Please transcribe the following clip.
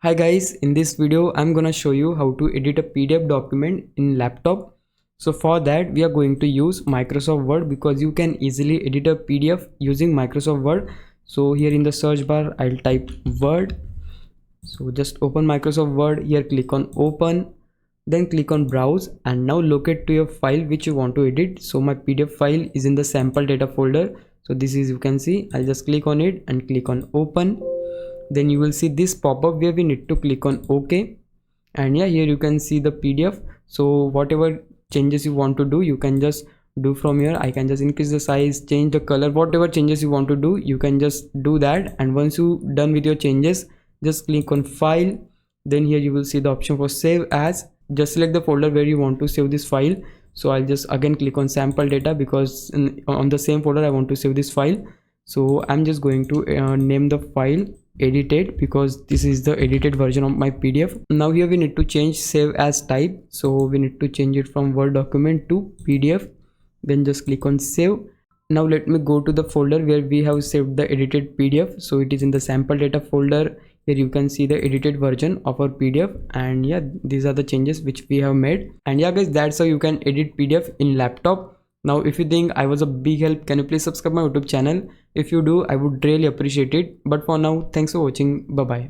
Hi guys, in this video I'm gonna show you how to edit a PDF document in laptop. So for that we are going to use Microsoft Word because you can easily edit a PDF using Microsoft Word. So here in the search bar I'll type Word. So just open Microsoft Word, here click on open, then click on browse and now locate to your file which you want to edit. So my PDF file is in the sample data folder. So this is, you can see, I'll just click on it and click on open. Then you will see this pop-up where we need to click on OK, and yeah, here you can see the PDF. So whatever changes you want to do, you can just do from here. I can just increase the size, change the color, whatever changes you want to do, you can just do that. And once you done with your changes, just click on file. Then here you will see the option for save as. Just select the folder where you want to save this file. So I'll just again click on sample data because on the same folder I want to save this file. So I'm just going to name the file edited because this is the edited version of my PDF. Now here we need to change save as type, so we need to change it from Word document to PDF. Then just click on save. Now let me go to the folder where we have saved the edited PDF. So it is in the sample data folder. Here you can see the edited version of our PDF, and yeah, these are the changes which we have made. And yeah guys, that's how you can edit PDF in laptop. Now if you think I was a big help, can you please subscribe my YouTube channel? If you do, I would really appreciate it. But for now, thanks for watching. Bye bye.